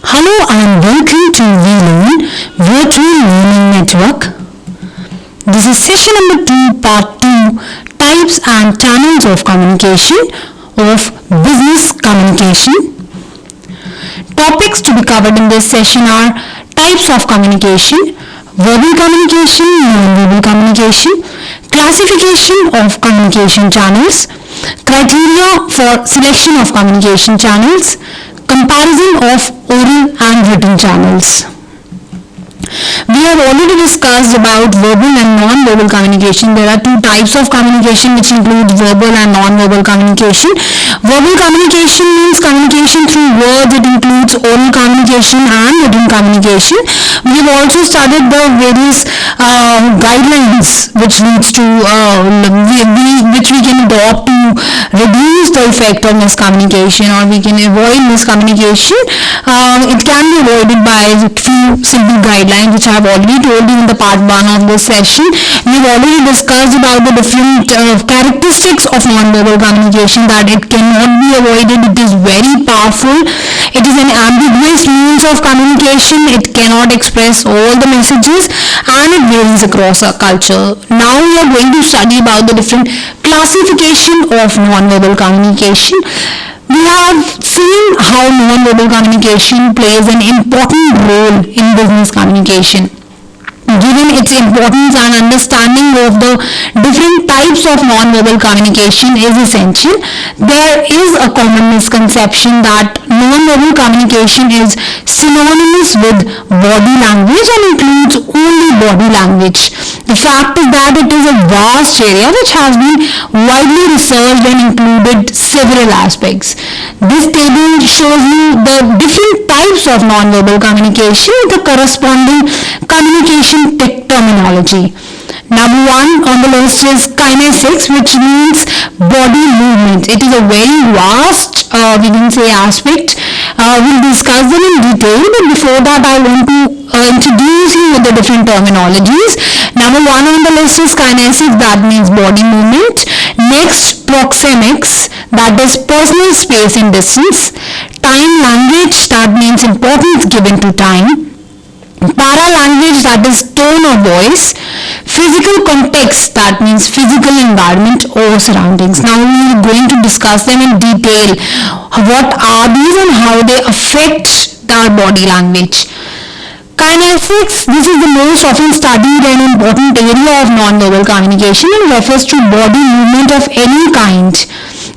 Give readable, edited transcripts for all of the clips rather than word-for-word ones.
Hello and welcome to VLearn Virtual Learning Network. This is session number 2, part 2, types and channels of communication of business communication. Topics to be covered in this session are types of communication, verbal communication, non-verbal communication, classification of communication channels, criteria for selection of communication channels, comparison of oral and written channels. We have already discussed about verbal and non-verbal communication. There are two types of communication which include verbal and non-verbal communication. Verbal communication means communication through words. It includes oral communication and written communication. We have also studied the various guidelines which leads to which we can adopt to reduce the effect of miscommunication, or we can avoid miscommunication. It can be avoided by a few simple guidelines which I have already told you in the part 1 of this session. We have already discussed about the different characteristics of non-verbal communication, that it cannot be avoided, it is very powerful, it is an ambiguous means of communication, it cannot express all the messages, and it varies across our culture. Now we are going to study about the different classification of non-verbal communication. We have seen how non-verbal communication plays an important role in business communication. Given its importance, and understanding of the different types of non-verbal communication is essential. There is a common misconception that non-verbal communication is synonymous with body language and includes only body language. The fact is that it is a vast area which has been widely researched and included several aspects. This table shows you the different types of non-verbal communication with the corresponding communication terminology. Number 1 on the list is kinesics, which means body movement. It is a very vast, we can say, aspect. We'll discuss them in detail, but before that I want to introduce you with the different terminologies. Number 1 on the list is kinesics, that means body movement. Next, proxemics, that is personal space and distance. Time language, that means importance given to time. Paralanguage, that is tone of voice. Physical context, that means physical environment or surroundings. Now we are going to discuss them in detail. What are these and how they affect our body language. Kinesics, this is the most often studied and important area of non-verbal communication and refers to body movement of any kind.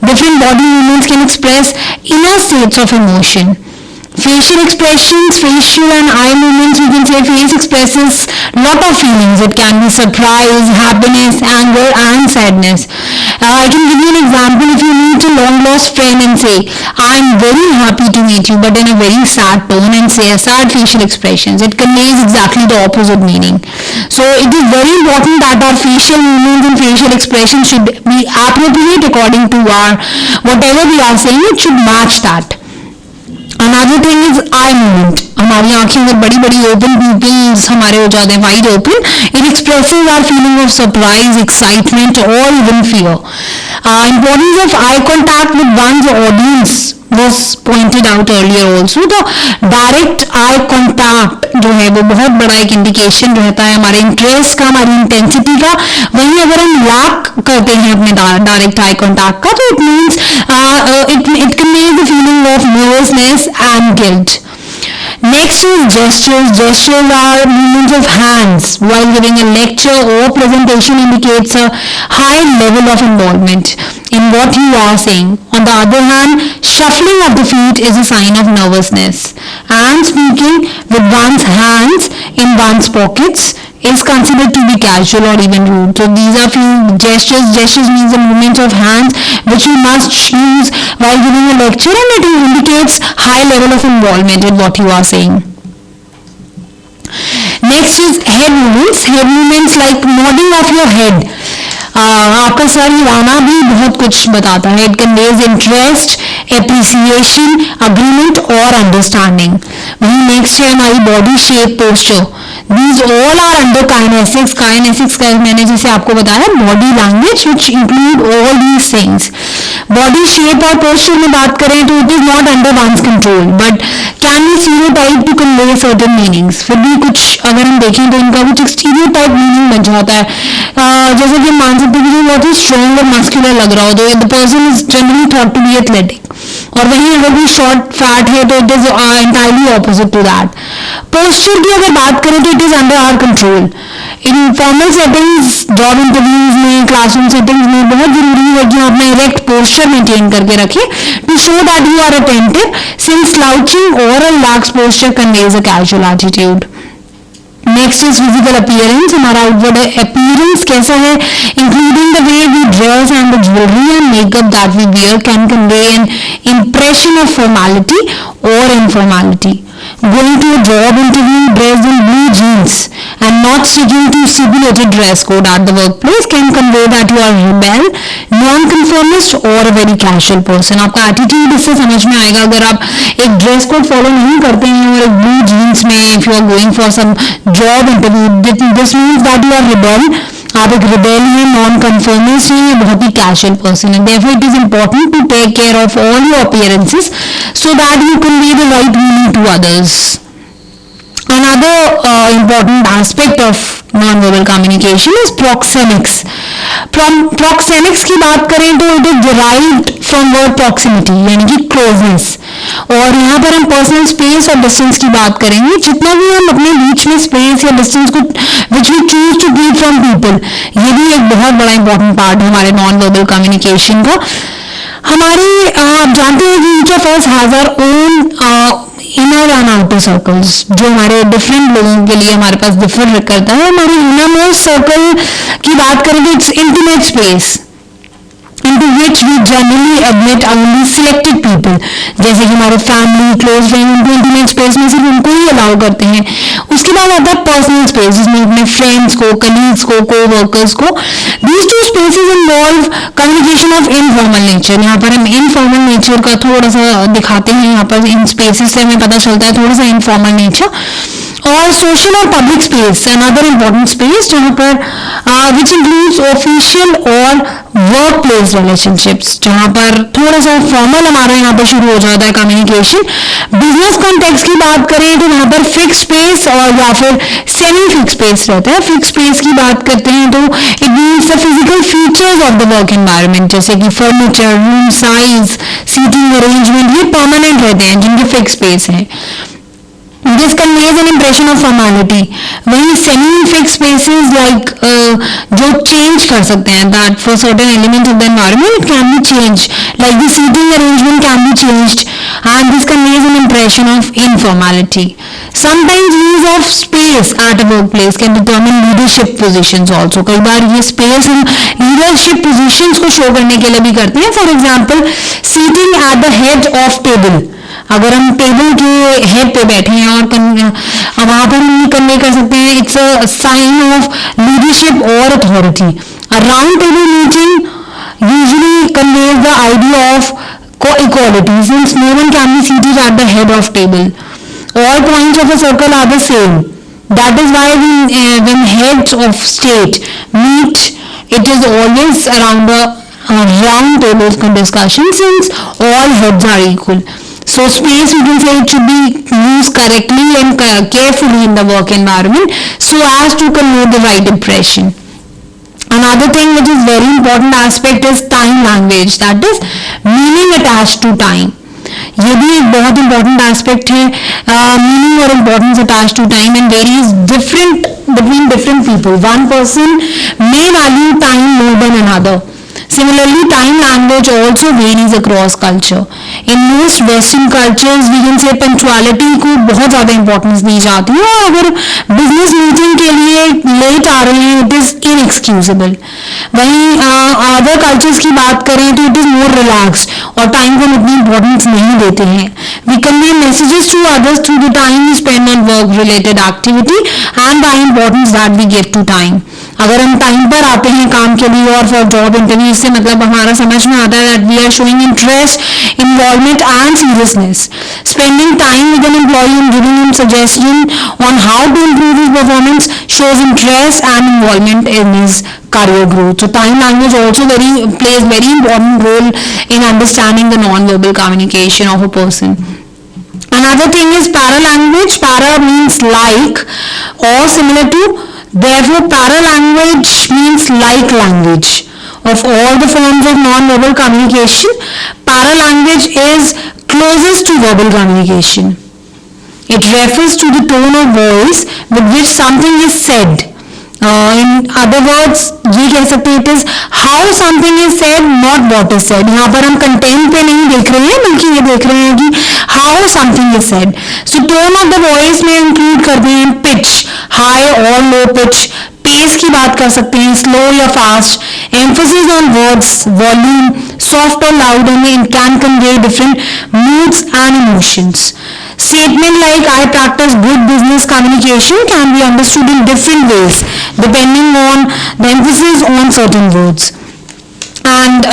Different body movements can express inner states of emotion. Facial expressions, facial and eye movements, we can say face expresses lot of feelings. It can be surprise, happiness, anger and sadness. I can give you an example. If you meet a long lost friend and say, I'm very happy to meet you, but in a very sad tone, and say a sad facial expressions, it conveys exactly the opposite meaning. So it is very important that our facial movements and facial expressions should be appropriate according to our, whatever we are saying, it should match that. Another thing is eye movement. हमारी आंखें अगर बड़ी बड़ी open, pupils हमारे हो जाते हैं wide open, it expresses our feeling of surprise, excitement or even fear. Importance of eye contact with one's audience was pointed out earlier also. The direct eye contact जो है वो बहुत बड़ा एक इंडिकेशन रहता है हमारे इंटरेस्ट का, हमारी इंटेंसिटी का. वहीं अगर हम लैक करते हैं अपने डायरेक्ट आई कॉन्टैक्ट का, तो it means it conveys the feeling of nervousness and guilt. Next is gestures. Gestures are movements of hands while giving a lecture or presentation, indicates a high level of involvement in what you are saying. On the other hand, shuffling of the feet is a sign of nervousness, and speaking with one's hands in one's pockets is considered to be casual or even rude. So these are few gestures. Gestures means the movement of hands which you must use while giving a lecture, and it indicates high level of involvement in what you are saying. Next is head movements. Head movements like nodding of your head. आपका sir हिलाना भी बहुत कुछ बताता है. It conveys interest, appreciation, agreement और understanding. वहीं next है हमारी body shape, posture. These all are under kinesics. Kinesics का मैंने जैसे आपको बताया body language which include all these things. Body shape और posture में बात करें तो it is not under one's control, but can be stereotype to convey certain meanings. फिर भी कुछ अगर हम देखें तो इनका कुछ स्टीरियोटाइप मीनिंग बन जाता है। जैसे कि मान सकते हैं कि बहुत ही स्ट्रॉन्ग और मस्कुलर लग रहा हो तो the person is generally thought to be athletic, और वहीं अगर भी शॉर्ट फैट है तो it is entirely opposite to that. Posture की अगर बात करें तो it is under our control. In formal settings, job interviews में, क्लासरूम सेटिंग्स में बहुत जरूरी है कि आप अपना इरेक्ट पोस्चर मेंटेन करके रखें to show that you are attentive, since slouching और a relaxed posture conveys a casual attitude. Next is physical appearance. हमारा आउटवर्ड अपीयरेंस कैसा है, including the way we dress and the jewellery and makeup that we wear can convey an impression of formality or informality. Going to a job interview dressed in blue jeans and not sticking to stipulated dress code at the workplace can convey that you are rebel, non-conformist or a very casual person. आपका attitude इससे समझ में आएगा अगर आप एक dress code follow नहीं करते हैं और एक ब्लू जीन्स में if you are going for some job interview, this means that you are rebel. आप एक रिबेल हैं, नॉन कन्फर्मिस्ट हैं, या बहुत ही कैजुअल पर्सन है। Therefore, it is important to take care of all your appearances so that you convey the right meaning to others. Another important aspect of non-verbal communication is proxemics. Proxemics की बात करें तो it is derived from word proximity, यानी कि closeness। और यहाँ पर हम पर्सनल स्पेस और डिस्टेंस की बात करेंगे। जितना भी हम अपने बीच में स्पेस या डिस्टेंस को which we choose to keep from people, ये भी एक बहुत बड़ा इंपॉर्टेंट पार्ट है हमारे नॉन वर्बल कम्युनिकेशन का। हमारे आप जानते हैं कि each of us has our own inner and outer circles, जो हमारे डिफरेंट लोगों के लिए हमारे पास डिफर करता है। हमारे इनर मोस्ट सर्कल की बात करें तो it's intimate space into which we generally admit only selected people, जैसे कि हमारे फैमिली, क्लोज फ्रेंड, उनको इंटीमेट स्पेस में सिर्फ उनको ही अलाउ करते हैं। उसके बाद आता है पर्सनल स्पेस, जिसमें अपने फ्रेंड्स को, कलीग्स को, को-वर्कर्स को। These two spaces involve communication of informal nature। यहाँ पर हम इनफॉर्मल नेचर का थोड़ा सा दिखाते हैं, यहाँ पर इन स्पेसेस से हमें पता चलता है थोड़ा सा इनफॉर्मल नेचर। और सोशल और public space, another important space, जहाँ पर विच इंक्लूड्स ऑफिशियल और वर्क प्लेस रिलेशनशिप्स, जहाँ पर थोड़ा सा फॉर्मल हमारा यहाँ पर शुरू हो जाता है कम्युनिकेशन। बिजनेस कॉन्टेक्स्ट की बात करें तो वहाँ पर फिक्स स्पेस और या फिर सेमी फिक्स स्पेस रहता है। फिक्स स्पेस की बात करते हैं तो it means the physical features of the work environment, जैसे कि furniture, room size, seating arrangement, ये परमानेंट रहते हैं जिनके फिक्स स्पेस है। This conveys an impression of formality. वहीं semi-fixed spaces like जो change कर सकते हैं, that for certain elements of the environment it can be changed, like the seating arrangement can be changed, and this conveys an impression of informality. Sometimes use of space at a workplace can determine leadership positions also. कई बार ये space हम leadership positions को show करने के लिए भी करते हैं। For example, seating at the head of table. अगर हम टेबल के हेड पे बैठे हैं और वहां पर हम कन्वे कर सकते हैं, it's a sign of leadership और authority. A round table meeting usually conveys the idea of co-equality, since no one can be seated at the head of table. All points of a circle are the same. That is why when heads of state meet, it is always around a round table discussion, since all heads are equal. So space, we can say, it should be used correctly and carefully in the work environment so as to convey the right impression. Another thing which is very important aspect is time language, that is meaning attached to time. ये भी एक बहुत important aspect है, meaning और importance attached to time and varies different between different people. One person may value time more than another. Similarly, time language also varies across culture. In most Western cultures, we can say punctuality को बहुत ज़्यादा importance दी जाती है, और अगर business meeting के लिए late आ रहे हैं, it is inexcusable. वहीं other cultures की बात करें तो it is more relaxed और time को हम इतनी importance नहीं देते हैं. We convey messages to others through the time we spend on work-related activity and the importance that we give to time. अगर हम टाइम पर आते हैं काम के लिए और फॉर जॉब इंटरव्यू, से मतलब हमारा समझ में आता है that we are showing interest, involvement and seriousness. Spending time with an employee and giving him suggestion on how to improve his performance shows interest and involvement in his career growth. So time language also plays very important role in understanding the non-verbal communication of a person. Another thing is paralanguage. Para means like or similar to. Therefore, paralanguage means like language. Of all the forms of non-verbal communication, paralanguage is closest to verbal communication. It refers to the tone of voice with which something is said. In other words, ये कह सकते हैं it is how something is said, not what is said. यहाँ पर हम content पे नहीं देख रहे हैं, बल्कि ये देख रहे हैं कि how something is said. So tone of the voice में include करते हैं pitch, high or low pitch. Pace की बात कर सकते हैं, स्लो या fast. Emphasis on words, volume, soft और loud, and it can convey different moods and emotions. Statement like I practice good business communication can be understood in different ways depending on the emphasis on certain words. And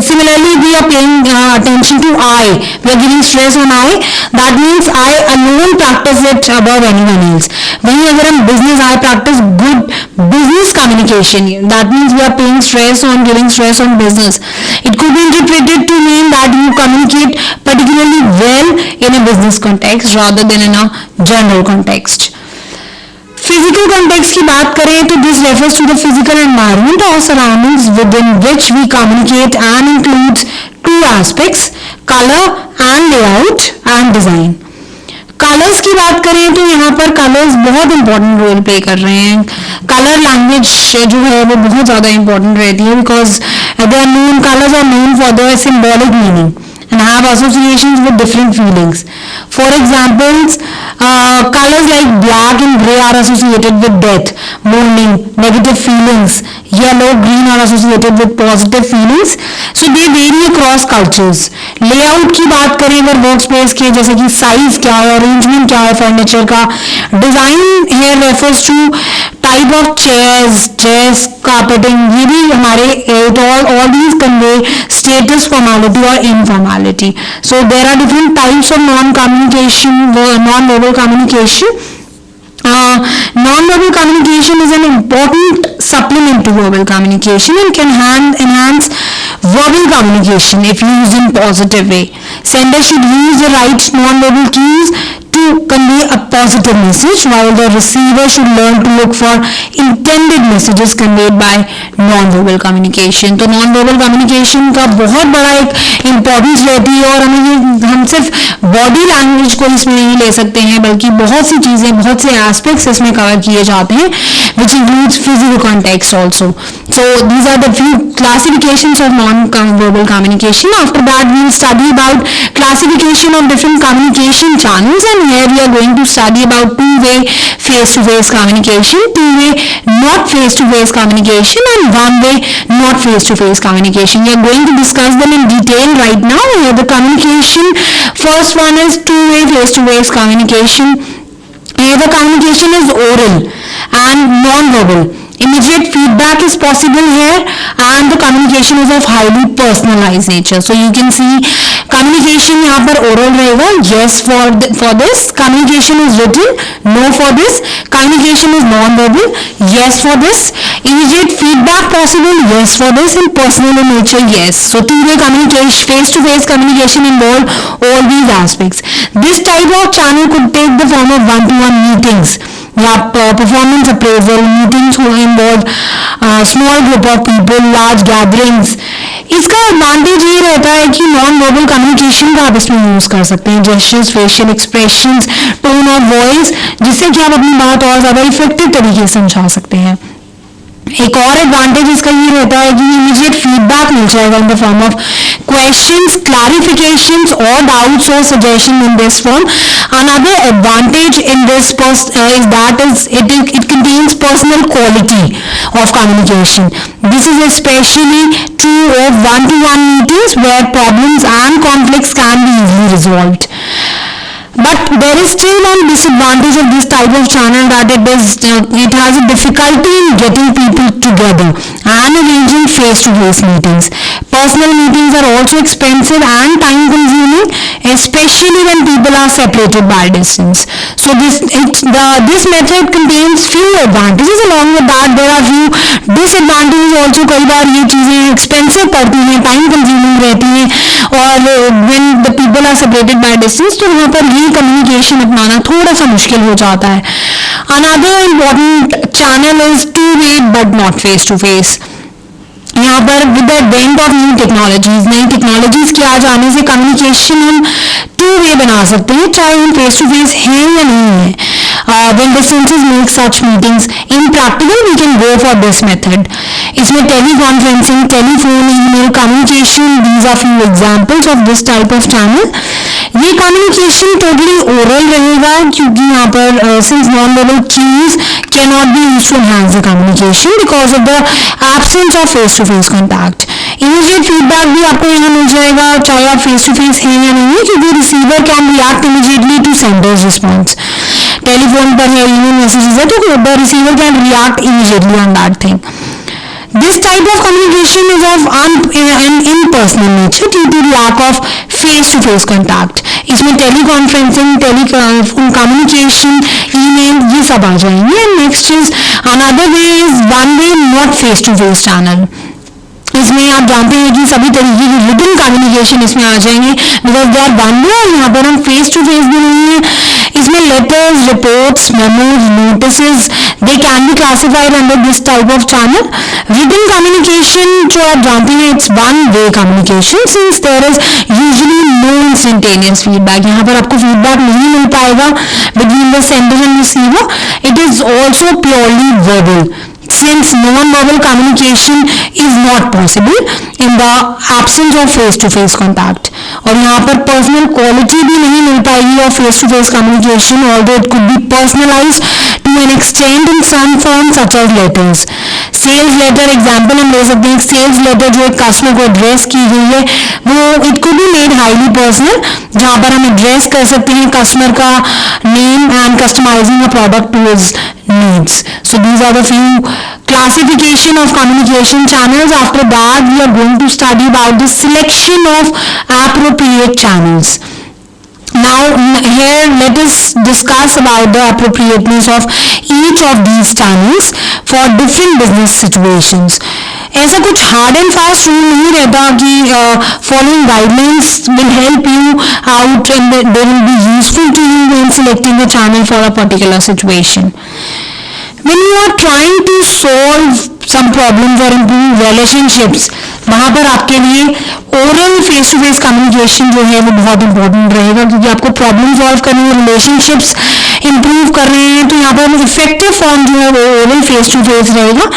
similarly, we are paying attention to I. We are giving stress on I. That means I alone practice it above anyone else. वहीं अगर हम business, I practice good business communication. That means we are paying stress on, giving stress on business. It could be interpreted to mean that you communicate particularly well in a business context rather than in a general context. Physical context की बात करें तो this refers to the physical environment और surroundings within which we communicate and includes two aspects, colour and layout and design. Colours की बात करें तो यहाँ पर कलर्स बहुत इंपॉर्टेंट रोल प्ले कर रहे हैं. कलर लैंग्वेज जो है वो बहुत ज़्यादा इंपॉर्टेंट रहती है because they are known, colours are known for their symbolic meaning and have associations with different feelings. For examples, colors like black and gray are associated with death, mourning, negative feelings. Yellow, green are associated with positive feelings. So they vary across cultures. Layout की बात करें अगर work space के, जैसे कि size क्या है, arrangement क्या है फर्नीचर का. Design here refers to type of chairs, dress, carpeting. ये भी हमारे all these convey status, formality or informality. So there are different types of non-verbal communication. Non-verbal communication is an important supplement to verbal communication and can enhance verbal communication if used in positive way. Sender should use the right non-verbal cues to convey a positive message, while the receiver should learn to look for intended messages conveyed by non-verbal communication. तो non-verbal communication का बहुत बड़ा एक importance रहती है और हम सिर्फ body language को इसमें नहीं ले सकते हैं, बल्कि बहुत सी चीजें, बहुत से aspects इसमें cover किए जाते हैं, which includes physical context also. So these are the few classifications of non-verbal communication. After that, we will study about classification of different communication channels, and here we are going to study about two-way face-to-face communication, two-way not face-to-face communication, and one-way not face-to-face communication. We are going to discuss them in detail right now. Here the communication, first one is two-way face-to-face communication. Here the communication is oral and non-verbal. Immediate feedback is possible here, and the communication is of highly personalized nature. So you can see communication यहाँ पर oral रहेगा, yes for this. Communication is written, no for this. Communication is non-verbal, yes for this. Immediate feedback possible, yes for this. And personal in nature, yes. So two-way communication, face-to-face communication involve all these aspects. This type of channel could take the form of one-to-one meetings, या performance appraisal, meetings will involve small group of people, large gatherings. इसका advantage ये रहता है कि non verbal communication का आप इसमें use कर सकते हैं, gestures, facial expressions, tone of voice, जिससे कि आप अपनी बात और ज्यादा इफेक्टिव तरीके से समझा सकते हैं. एक और एडवांटेज इसका ये रहता है कि इमीडिएट फीडबैक मिल जाएगा in the form of questions, clarifications or doubts or suggestions in this form. Another advantage in this is that it contains personal quality of communication. This is especially true of one-to-one meetings where problems and conflicts can be easily resolved. But there is still one disadvantage of this type of channel, that it has a difficulty in getting people together and arranging face-to-face meetings. personal meetings are also expensive and time consuming, especially when people are separated by distance. So this method contains few advantages. Along with that, there are few disadvantages also. कई बार ये चीजें expensive पड़ती हैं, time consuming रहती हैं, और when the people are separated by distance, तो वहाँ पर ये communication अपनाना थोड़ा सा मुश्किल हो जाता है. Another important channel is two-way but not face-to-face. यहाँ पर with the advent of new technologies, नई टेक्नोलॉजीज के आ जाने से कम्युनिकेशन हम टू वे बना सकते हैं, चाहे हम फेस टू फेस हैं या नहीं है. When distances make such meetings impractical, we can go for this method. इसमें teleconferencing, telephone, email communication, these are few examples of this type of channel. ये कम्युनिकेशन टोटली ओरल रहेगा, क्योंकि यहाँ पर since non-verbal cues cannot be used to enhance the communication because of the absence of face-to-face contact. Immediate feedback भी आपको यहाँ मिल जाएगा, चाहे आप फेस टू फेस हैं या नहीं, क्योंकि receiver can react immediately to senders response. Telephone पर है, ईमेल मैसेजेस है, तो the receiver can react immediately on that thing. This type of communication is of an impersonal nature due to lack of face-to-face contact. इसमें teleconferencing, telephone communication, email, ये सब आ जाएंगे. And next is another way is one way not face-to-face channel. इसमें आप जानते हैं कि सभी तरीके की रिटन कम्युनिकेशन इसमें आ जाएंगे, because they are one way, और यहाँ पर हम फेस टू फेस भी नहीं है. इसमें letters, reports, memos, notices, they can be classified under this type of channel. Written communication जो आप जानते हैं, it's one way communication since there is usually no instantaneous feedback. यहाँ पर आपको फीडबैक नहीं मिल पाएगा between the sender and receiver. It is also purely verbal, since non-verbal communication is not possible in the absence of face-to-face contact. और यहाँ पर personal quality भी नहीं मिल पाएगी of face-to-face communication, although it could be personalized to an extent in some form such as letters. Sales letter example हम ले सकते हैं. सेल्स लेटर जो एक कस्टमर को एड्रेस की गई है, वो it could be made highly personal, जहाँ पर हम एड्रेस कर सकते हैं कस्टमर का name and customising a product to his needs. So these are the few classification of communication channels. After that, we are going to study about the selection of appropriate channels. Now here let us discuss about the appropriateness of each of these channels for different business situations. ऐसा कुछ hard and fast rule नहीं रहता कि following guidelines will help you out and they will be useful to you when selecting the channel for a particular situation. When you are trying to solve some problems or improve relationships, वहाँ पर आपके लिए oral face to face communication जो है वो बहुत important रहेगा, क्योंकि आपको प्रॉब्लम सॉल्व करनी है, रिलेशनशिप्स इंप्रूव कर रहे हैं, तो यहाँ पर इफेक्टिव फॉर्म जो है वो ओरल फेस टू फेस रहेगा.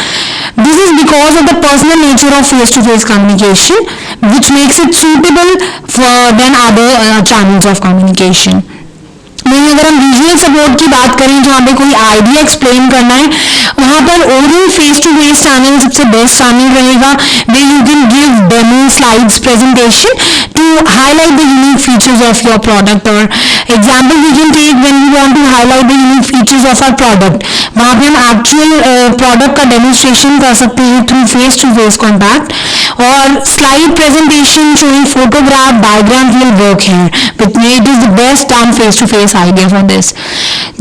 This is because of the personal nature of face-to-face communication, which makes it suitable than other channels of communication. नहीं, अगर हम विजुअल सपोर्ट की बात करें, जहाँ पे कोई आइडिया एक्सप्लेन करना है, वहाँ पर oral face to face channel सबसे बेस्ट चैनल रहेगा, where you can give demo slides presentation to highlight the unique features of your product. or example we can take when we want to highlight the unique features of our product, वहाँ पे हम actual product का demonstration कर सकते हैं through face to face contact, और slide presentation showing photograph diagrams will work here, but it is the best done face to face idea for this.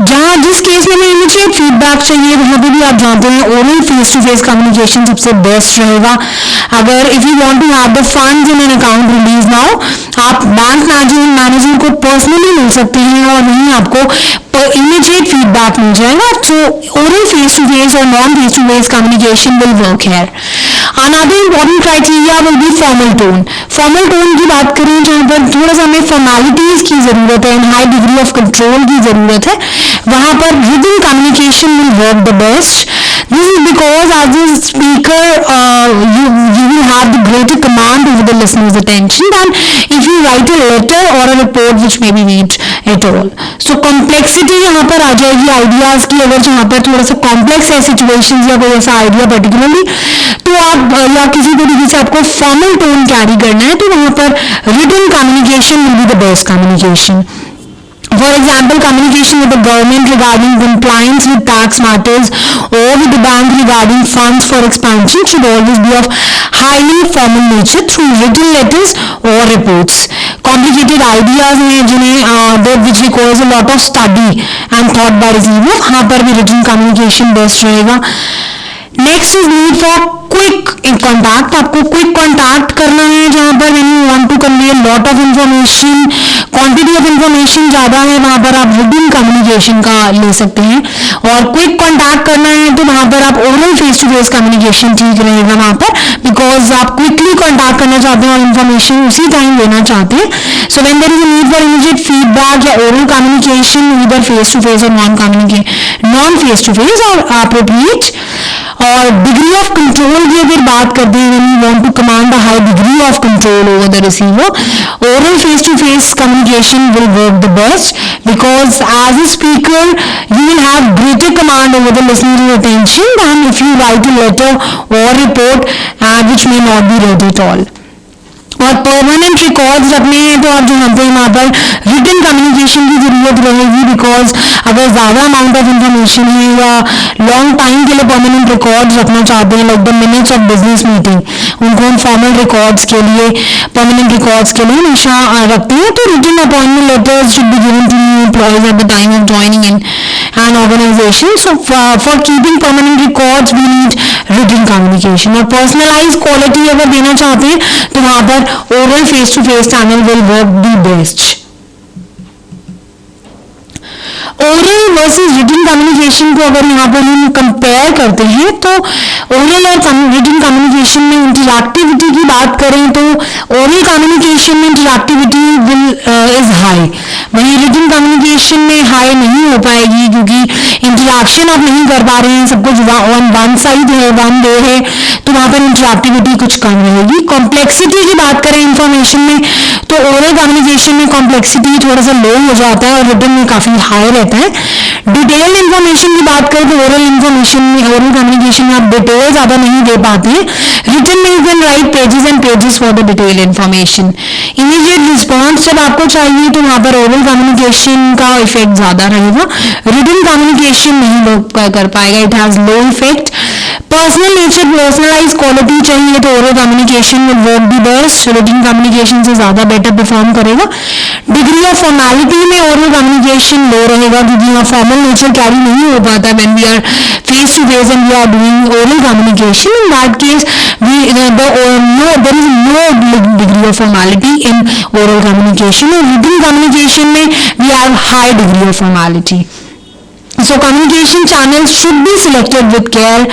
जहाँ जिस केस में हमें immediate feedback चाहिए, वहाँ पे भी आप जानते हैं oral face to face communication सबसे बेस्ट रहेगा. अगर if you want to have the funds in an account release now, आप बैंक मैनेजर को पर्सनली मिल सकते हैं और वहीं आपको immediate feedback मिल जाएगा. So oral face to face or non face to face communication will work here. Another important criteria will be formal tone. Formal tone की बात करें, जहाँ पर थोड़ा सा हमें formalities की जरूरत है, high degree of control की जरूरत है, वहाँ पर written communication will work the best. This is because as a speaker, you will have the greater command over the listener's attention than if you write a letter or a report which may be read at all. So complexity यहाँ पर आ जाएगी ideas की. अगर जहाँ पर थोड़ा सा complex है सिचुएशंस या कोई ऐसा आइडिया पर्टिकुलरली, तो आप या किसी तरीके से आपको फॉर्मल टोन कैरी करना है, तो वहाँ पर written communication will be the best communication. For example, communication with the government regarding compliance with tax matters or with the bank regarding funds for expansion should always be of highly formal nature through written letters or reports. Complicated ideas हैं जिन्हें which requires a lot of study and thought by receiver, वहाँ पर भी written communication best रहेगा. Next is need for quick contact. आपको quick contact करना है जहां पर when you want to convey lot of information, quantity of information ज्यादा है, वहां पर आप रिटन कम्युनिकेशन का ले सकते हैं. और क्विक कॉन्टैक्ट करना है तो वहां पर आप oral face to face communication ठीक रहेगा वहां पर, बिकॉज आप क्विकली कॉन्टैक्ट करना चाहते हैं और इंफॉर्मेशन उसी टाइम लेना चाहते हैं. So when there is a need for immediate feedback या ओरल कम्युनिकेशन इधर फेस टू फेस और नॉन फेस टू फेस और अप्रोप्रिएट. और डिग्री ऑफ कंट्रोल की अगर बात करते हैं, when you want to command a high degree of control over the receiver, oral face-to-face communication will work the best, because as a speaker you will have greater command over the listener's attention than if you write a letter or report which may not be read at all. और permanent records रखने हैं तो आप जो जानते हैं वहाँ पर रिटन कम्युनिकेशन की जरूरत रहेगी, बिकॉज अगर ज़्यादा अमाउंट ऑफ इंफॉर्मेशन है या लॉन्ग टाइम के लिए परमानेंट रिकॉर्ड्स रखना चाहते हैं, like the minutes of business meeting, उनको हम फॉर्मल रिकॉर्ड्स के लिए, परमानेंट रिकॉर्ड्स के लिए हमेशा रखते हैं. तो written appointment letters should be given to new employees at the time of joining in an organization. So for keeping permanent records we need written communication. और personalized quality अगर देना चाहते हैं तो वहाँ पर oral face to face channel will work the best. Oral versus written communication को अगर यहाँ पर हम कंपेयर करते हैं तो ओरल और रिटन कम्युनिकेशन में इंटरैक्टिविटी की बात करें तो ओरल कम्युनिकेशन में इंटरैक्टिविटी इज हाई, वहीं रिटन कम्युनिकेशन में हाई नहीं हो पाएगी क्योंकि इंटरैक्शन आप नहीं कर पा रहे हैं, सब कुछ वन साइड है, वन वे है, तो वहाँ पर इंटरैक्टिविटी कुछ कम रहेगी. कॉम्प्लेक्सिटी की बात करें इंफॉर्मेशन में तो ओरल कम्युनिकेशन में कॉम्प्लेक्सिटी थोड़ा सा लो हो जाता है और रिटन में काफी हाई रहता है. डिटेल इंफॉर्मेशन की बात करें तो ओरल इंफॉर्मेशन में, ओरल कम्युनिकेशन में आप डिटेल ज्यादा नहीं दे पाते हैं. रिटन में you can write pages and pages for the detail information. Immediate response जब आपको चाहिए तो वहां पर ओरल कम्युनिकेशन का इफेक्ट ज्यादा रहेगा, रिटन कम्युनिकेशन नहीं कर पाएगा, it has low effect. Personal nature, personalise quality चाहिए तो oral communication will work the best, written communication से ज्यादा बेटर परफॉर्म करेगा. डिग्री ऑफ फॉर्मेलिटी में ओरल कम्युनिकेशन लो रहेगा क्योंकि यहाँ फॉर्मल नेचर कैरी नहीं हो पाता when we are face to face and we are doing oral communication. In that case there is no degree of formality in oral communication. In written communication में we have high degree of formality. So communication channels should be selected with care,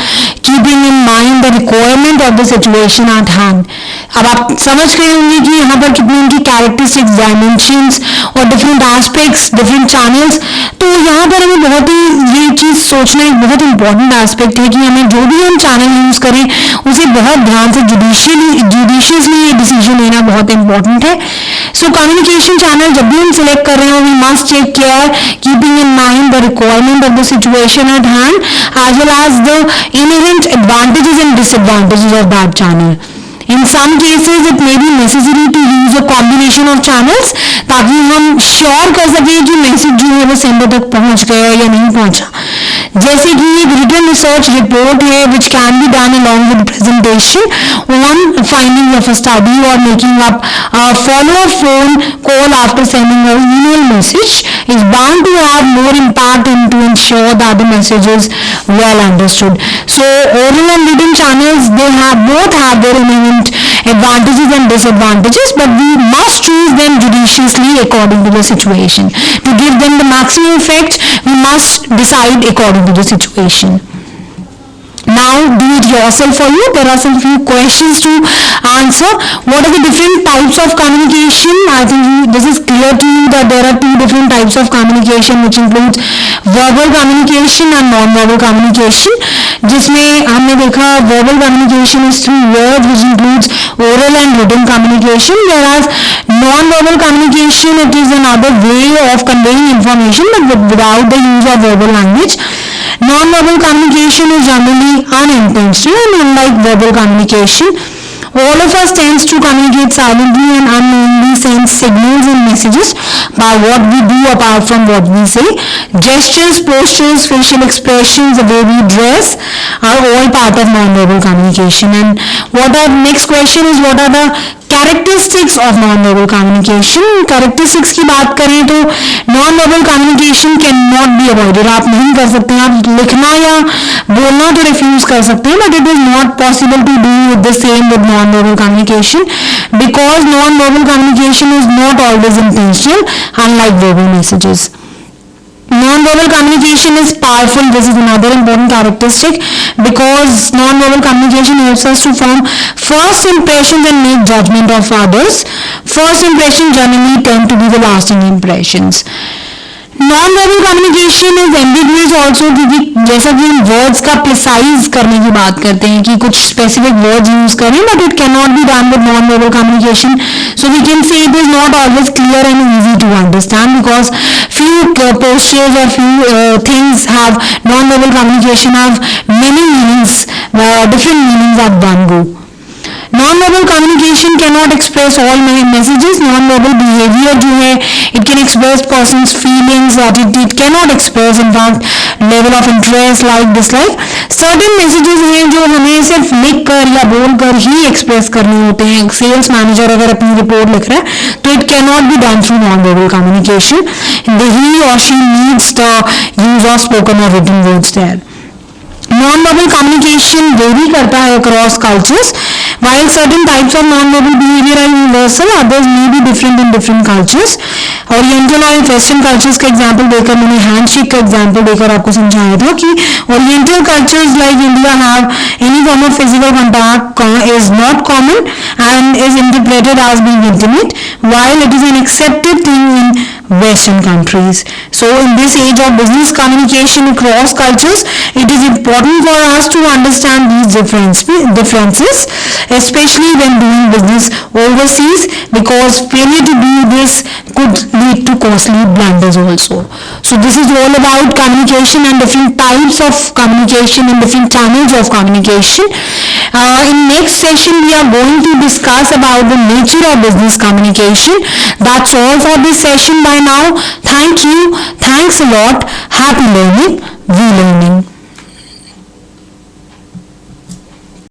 keeping in mind the requirement of the situation at hand. अब आप समझ गए होंगे कि यहाँ पर कितनी उनकी कैरेक्टरिस्टिक्स, डायमेंशंस और डिफरेंट एस्पेक्ट्स, डिफरेंट चैनल्स. तो यहाँ पर हमें बहुत ही ये चीज़ सोचना एक बहुत इंपॉर्टेंट एस्पेक्ट है कि हमें जो भी हम चैनल यूज करें उसे बहुत ध्यान से जुडिशियसली ये डिसीजन लेना बहुत इंपॉर्टेंट है. सो कम्युनिकेशन चैनल जब भी हम सिलेक्ट कर रहे हो we must take care, keeping in mind the requirement of the situation at hand as well as the inherent advantages and disadvantages of that channel. In some cases it may be necessary to use a combination of channels ताकि हम sure कर सकें कि message जो है वो sender तक पहुंच गया या नहीं पहुंचा. जैसे कि एक रिटन रिसर्च रिपोर्ट है which can be done along with presentation on finding of a study or making up a follow-up phone call after sending an email message is bound to have more impact and to ensure that the message is well understood. So oral and written channels, they both have their inherent advantages and disadvantages, but we must choose them judiciously according to the situation. To give them the maximum effect, we must decide according to the situation. Now do it yourself for you. There are some few questions to answer. What are the different types of communication? I think this is clear to you that there are two different types of communication which includes verbal communication and non-verbal communication. जिसमें हमने देखा verbal communication is through words which includes oral and written communication, whereas non-verbal communication, it is another way of conveying information but without the use of verbal language. Non-verbal communication is generally unintentional and unlike verbal communication. All of us tends to communicate silently and unknowingly send signals and messages, by what we do apart from what we say. Gestures, postures, facial expressions, the way we dress are all part of non-verbal communication. And what our next question is, what are the characteristics of non-verbal communication? Characteristics की बात करें तो non-verbal communication cannot be avoided. आप नहीं कर सकते, आप लिखना या बोलना तो रिफ्यूज कर सकते हैं, but it is not possible to do the same with non-verbal communication because non-verbal communication is not always intentional, unlike verbal messages. Non-verbal communication is powerful. This is another important characteristic because non-verbal communication helps us to form first impressions and make judgment of others. First impressions generally tend to be the lasting impressions. Non-verbal communication is ambiguous also क्योंकि जैसा कि हम words का precise करने की बात करते हैं कि कुछ specific words use करें, but it cannot be done with non-verbal communication. So we can say it is not always clear and easy to understand because few postures or few things have non-verbal communication have many meanings, different meanings at one go. Non-verbal communication cannot express all messages. Non-verbal behavior जो है it can express person's feelings that it cannot express in fact level of interest, like, dislike. Certain messages हैं जो हमें सिर्फ लिख कर या बोल कर ही express करने होते हैं. सेल्स मैनेजर अगर अपनी रिपोर्ट लिख रहा है तो it cannot be done through non-verbal communication. He or she needs the use of spoken or written words there. Non-verbal communication vary करता है across cultures. While certain types of non-verbal behavior are universal, others may be different in different cultures. Oriental और Western cultures का example देकर मैंने handshake का example देकर आपको समझाया था कि Oriental cultures like India have any form of physical contact is not common and is interpreted as being intimate, while it is an accepted thing in Western countries. So in this age of business communication across cultures, it is important for us to understand these differences, especially when doing business overseas, because failure to do this could lead to costly blunders also. So this is all about communication and different types of communication and different channels of communication. In next session we are going to discuss about the nature of business communication. That's all for this session by now. Thank you. Thanks a lot. Happy learning. We learning.